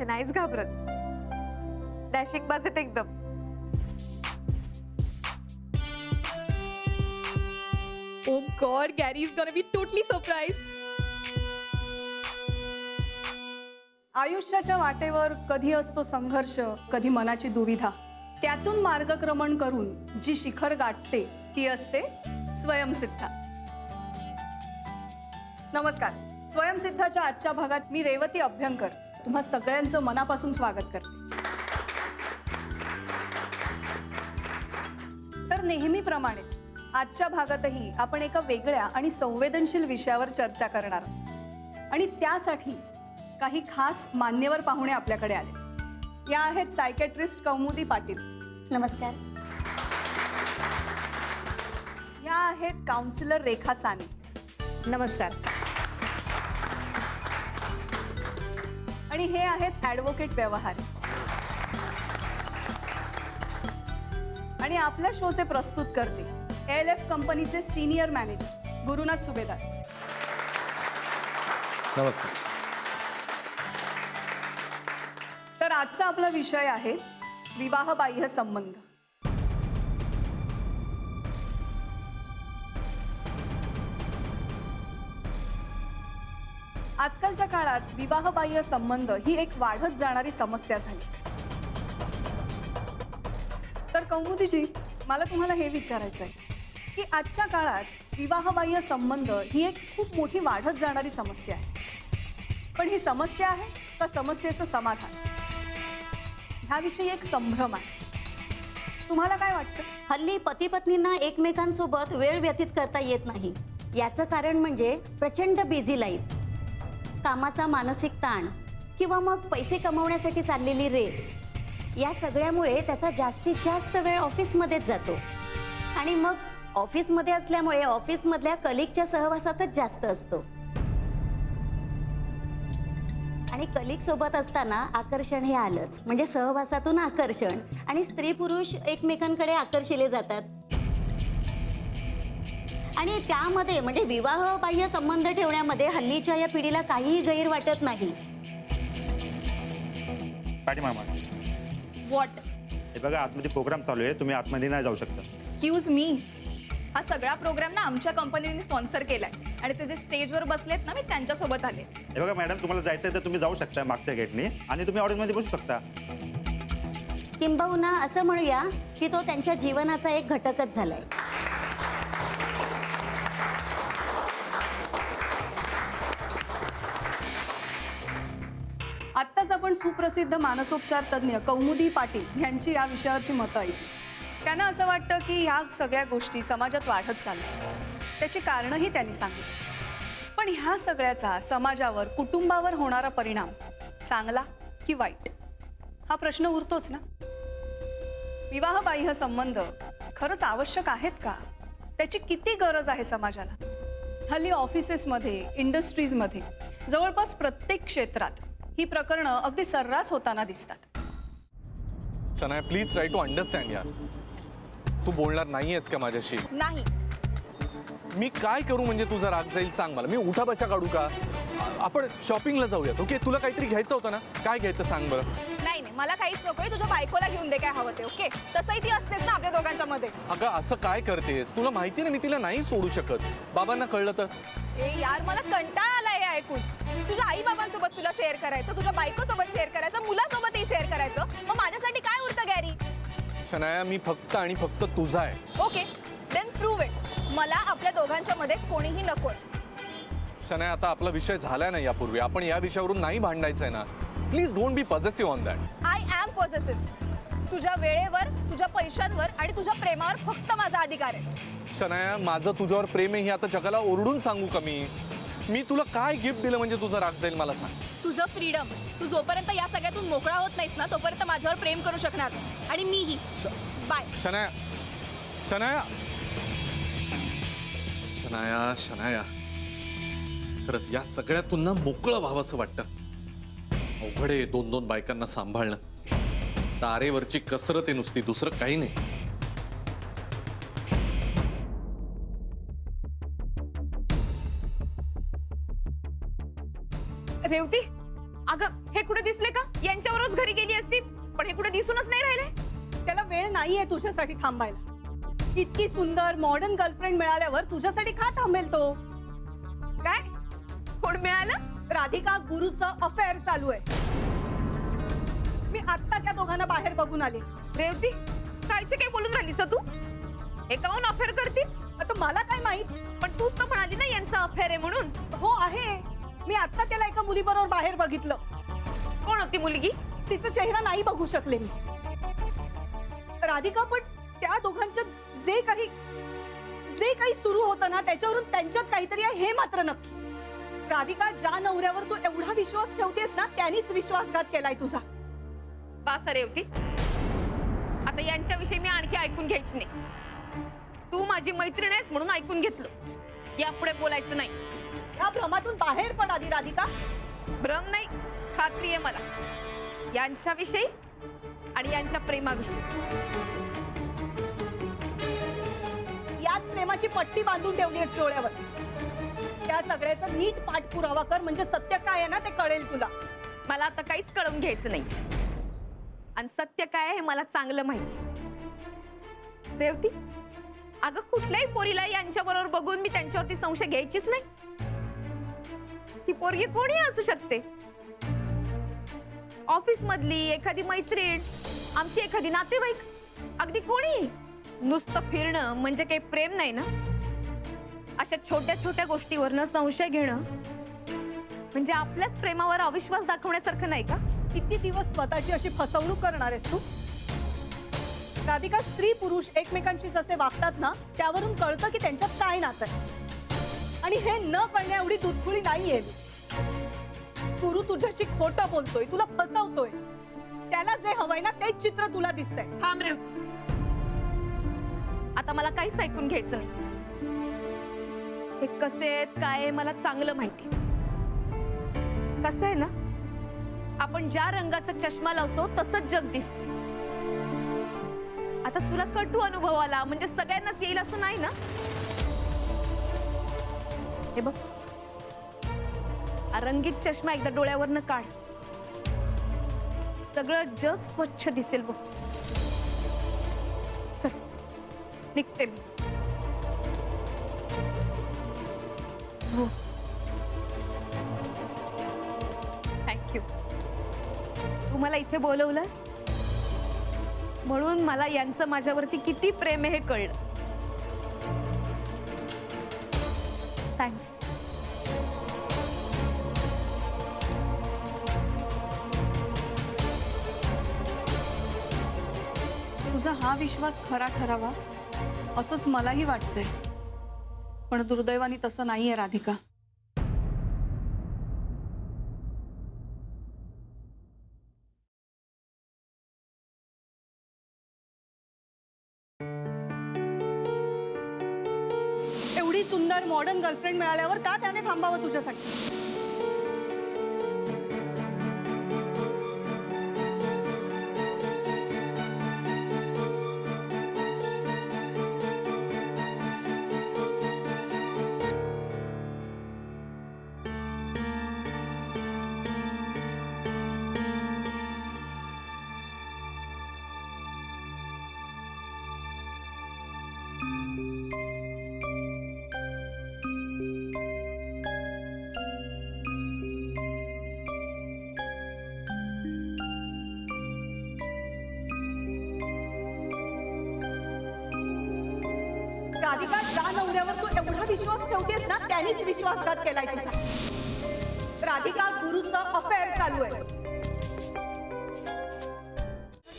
नाहीच घाबरत. डॅशिंग बाज आहेत एकदम. Oh God, Gary is gonna be totally surprised. आयुष्याच्या वाटेवर कधी असतो संघर्ष, कधी मनाची दुविधा. त्यातून मार्गक्रमण करून जी शिखर गाठते ती असते स्वयंसिद्धा. नमस्कार. स्वयंसिद्धाच्या आजच्या भागात मी रेवती अभ्यंकर तुम्हा सगळ्यांचं मनापासून स्वागत करते. तर नेहमीप्रमाणेच आजच्या भागातही आपण एका वेगळ्या आणि संवेदनशील विषयावर चर्चा करणार आहोत. आणि त्यासाठी काही खास मान्यवर पाहुणे आपल्याकडे आले. या आहेत सायकॅट्रिस्ट कौमुदी पाटील. नमस्कार. या आहेत काउन्सिलर रेखा साने. नमस्कार. आणि हे आहेत ॲडव्होकेट व्यवहार. आणि आपल्या शोचे प्रस्तुत करते ALF कंपनीचे सिनियर मॅनेजर गुरुनाथ सुभेदार. नमस्कार. तर आजचा आपला विषय आहे विवाहबाह्य संबंध. आजकालच्या काळात विवाहबाह्य संबंध ही एक वाढत जाणारी समस्या झाली. तर कौमुदीजी, मला तुम्हाला हे विचारायचं आहे की आजच्या काळात विवाहबाह्य संबंध ही एक खूप मोठी वाढत जाणारी समस्या आहे. पण ही समस्या आहे का समस्येचं समाधान, ह्याविषयी एक संभ्रम आहे. तुम्हाला काय वाटतं? हल्ली पती पत्नींना एकमेकांसोबत वेळ व्यतीत करता येत नाही. याचं कारण म्हणजे प्रचंड बिझी लाईफ, कामाचा मानसिक ताण किंवा मग पैसे कमवण्यासाठी चाललेली रेस. या सगळ्यामुळे त्याचा जास्तीत जास्त वेळ ऑफिसमध्येच जातो. आणि मग ऑफिसमध्ये असल्यामुळे ऑफिसमधल्या कलिगच्या सहवासातच जास्त असतो. आणि कलिग सोबत असताना आकर्षण हे आलंच, म्हणजे सहवासातून आकर्षण, आणि स्त्री पुरुष एकमेकांकडे आकर्षिले जातात. आणि त्यामध्ये म्हणजे विवाहबाह्य संबंध ठेवण्यामध्ये हल्लीच्या या पिढीला काहीही गैर वाटत नाही. पाठीमागे What? हे बघा, आतमध्ये प्रोग्राम चालू आहे, तुम्ही आतमध्ये नाही जाऊ शकता. Excuse me. हा सगळा प्रोग्राम ना आमच्या कंपनीने स्पॉन्सर केलाय आणि ते जे स्टेजवर बसलेत ना, मी त्यांच्यासोबत आले. हे बघा मॅडम, तुम्हाला जायचं आहे तर तुम्ही जाऊ शकता मागच्या गेटने आणि तुम्ही ऑडियन्समध्ये बसू शकता. किंबहुना असं म्हणूया की तो त्यांच्या जीवनाचा एक घटकच झालाय. आत्ताच आपण सुप्रसिद्ध मानसोपचार तज्ज्ञ कौमुदी पाटील यांची या विषयावरची मतं ऐकली. त्यांना असं वाटतं की ह्या सगळ्या गोष्टी समाजात वाढत चालल्या. त्याची कारणंही त्यांनी सांगितली. पण ह्या सगळ्याचा समाजावर, कुटुंबावर होणारा परिणाम चांगला की वाईट, हा प्रश्न उरतोच ना. विवाहबाह्य संबंध खरंच आवश्यक आहेत का? त्याची किती गरज आहे समाजाला? हल्ली ऑफिसेसमध्ये, इंडस्ट्रीजमध्ये, जवळपास प्रत्येक क्षेत्रात ही प्रकरणं अगदी सर्रास होताना दिसतात. Shanaya, please try to understand यार. तू बोलणार नाहीयेस का माझ्याशी? नाही. मी काय करू म्हणजे तुझा राग जाईल सांग मला. मी उठा बशा काढू का? आपण शॉपिंगला जाऊयात. ओके, तुला काहीतरी घ्यायचं होतं ना? काय घ्यायचं सांग बरं. नाही नाही, मला काहीच नकोय. तुझ्या बायकोला घेऊन दे काय हवं ते. ओके, तसंही ती असतेच ना आपल्या दोघांच्या मध्ये. अगं असं काय करतेस? तुला माहिती ना मी तिला नाही सोडू शकत. बाबांना कळलं तर? ए यार, मला कंटाळा आलाय हे ऐकून. तुझ्या आई बाबांसोबत तुला शेअर करायचं, तुझ्या बायकोसोबत शेअर करायचं, मुलासोबतही शेअर करायचं. मग माझ्यासाठी काय उरतं गॅरी? शनाया, मी फक्त आणि फक्त तुझा आहे. Okay, then prove it. मला आपल्या दोघांच्या मध्ये कोणीही नकोय. शनाया, आता आपला विषय झालाय ना यापूर्वी. आपण या विषयावरून नाही भांडायचंय ना. Please don't be possessive on that. I am possessive. तुझ्या वेळेवर, तुझ्या पैशांवर आणि तुझ्या प्रेमावर फक्त माझा अधिकार आहे. शनाया, माझं तुझ्यावर प्रेम आहे हे आता जगाला ओरडून सांगू का मी? मी तुला काय गिफ्ट दिलं म्हणजे तुझा राग जाईल मला सांग. तुझं फ्रीडम. तू जोपर्यंत या सगळ्यातून मोकळा होत नाहीस ना, तोपर्यंत माझ्यावर प्रेम करू शकणार नाही. आणि मीही. बाय. शनाया, शनाया, शनाया, शनाया, खरंच या सगळ्यातून ना मोकळं व्हावंसं वाटतं. अवघड आहे 2-2 बायकांना सांभाळणं. तारेवरची कसरत आहे नुसती, दुसरं काही नाही. रेवती, अगं हे कुठे दिसले का? यांच्यावरच घरी गेली असती, पण हे कुठे दिसूनच नाही राहिले. त्याला वेळ नाहीये तुझ्यासाठी थांबायला. इतकी सुंदर मॉडर्न गर्लफ्रेंड मिळाल्यावर तुझ्यासाठी का थांबेल तो? काय कोण मिळालं? राधिका गुरुचं अफेअर चालू आहे. मी आत्ता त्या दोघांना बाहेर बघून आले. रेवती कायचे काय बोलून राहिलीस तू? एकाहून अफेअर करतील? आता मला काय माहित? पण तूच तर म्हणाली ना यांचा अफेअर आहे म्हणून. हो आहे. मी आत्ता त्याला एका मुलीबरोबर बाहेर बघितलं. कोण होती मुलगी? तिचा चेहरा नाही बघू शकले मी. राधिका, पण त्या दोघांच्या जे काही सुरू होतं ना त्याच्यावरून त्यांच्यात काहीतरी आहे हे मात्र नक्की. राधिका, ज्या नवऱ्यावर तू एवढा विश्वास ठेवतेस ना त्यांनीच विश्वासघात केलाय तुझा. बास रेवती, आता यांच्याविषयी मी आणखी ऐकून घ्यायची नाही. तू माझी मैत्रीण आहेस म्हणून ऐकून घेतलं, यापुढे बोलायचं नाही. या भ्रमातून बाहेर पड आधी राधिका. भ्रम नाही, खात्री आहे मला यांच्याविषयी आणि यांच्या प्रेमाविषयी. याच प्रेमाची पट्टी बांधून ठेवली आहेस डोळ्यावर. त्या सगळ्याचा नीट पाठपुरावा कर, म्हणजे सत्य काय आहे ना ते कळेल तुला. मला आता काहीच कळून घ्यायचं नाही, आणि सत्य काय आहे हे मला चांगलं माहिती. रेवती, अगं कुठल्याही पोरीला यांच्या बरोबर बघून मी त्यांच्यावरती संशय घ्यायचीच नाही. ती पोरगी कोणी असू शकते. ऑफिस मधली एखादी मैत्रीण, आमची एखादी नातेवाईक, अगदी कोणी. नुसतं फिरणं म्हणजे काही प्रेम नाही ना. अशा छोट्या छोट्या गोष्टीवरनं संशय घेणं म्हणजे आपल्याच प्रेमावर अविश्वास दाखवण्यासारखं नाही का? किती दिवस स्वतःची अशी फसवणूक करणार आहेस तू? राधिका, स्त्री पुरुष एकमेकांशी जसे वागतात ना त्यावरून कळतं की त्यांच्यात काय नातं आहे. आणि हे न कळण्या एवढी दुधखुळी नाहीये. गुरु तुझ्याशी खोटं बोलतोय, तुला फसवतोय. त्याला जे हवंय ना तेच चित्र तुला दिसतंय. थांब रे, आता मला काहीच ऐकून घ्यायचं नाही. हे कसे आहेत काय आहे मला चांगलं माहिती. कसं आहे ना, आपण ज्या रंगाचा चष्मा लावतो तसंच जग दिसतं. आता तुला कटू अनुभव आला म्हणजे सगळ्यांनाच येईल असं नाही ना. हे बघ, हा रंगीत चष्मा एकदा डोळ्यावरनं काढ, सगळं जग स्वच्छ दिसेल बघ. चल निघते मी. हो, थँक्यू. तू मला इथे बोलवलंस म्हणून मला यांचं माझ्यावरती किती प्रेम आहे हे कळलं. थँक्स. तुझा हा विश्वास खरा ठरावा असंच मलाही वाटतंय, पण दुर्दैवाने तसं नाहीये राधिका. एवढी सुंदर मॉडर्न गर्लफ्रेंड मिळाल्यावर का त्याने थांबावं तुझ्यासाठी? राधिका, ज्या नवऱ्यावर तू एवढा विश्वास ठेवतेस ना त्यांनीच विश्वासघात केलाय तुझा. राधिका, गुरुचं अफेअर चालू आहे.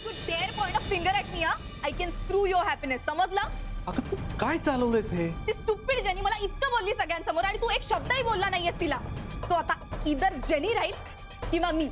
You dare point a finger at me, huh? I can screw your happiness. समजलं? अगं तू काय चालवलंयस हे? ती स्टुपिड जेनी मला इतकं बोलली सगळ्यांसमोर आणि तू एक शब्दही बोलला नाहीयेस तिला. तो आता इधर जेनी राहील किंवा मी.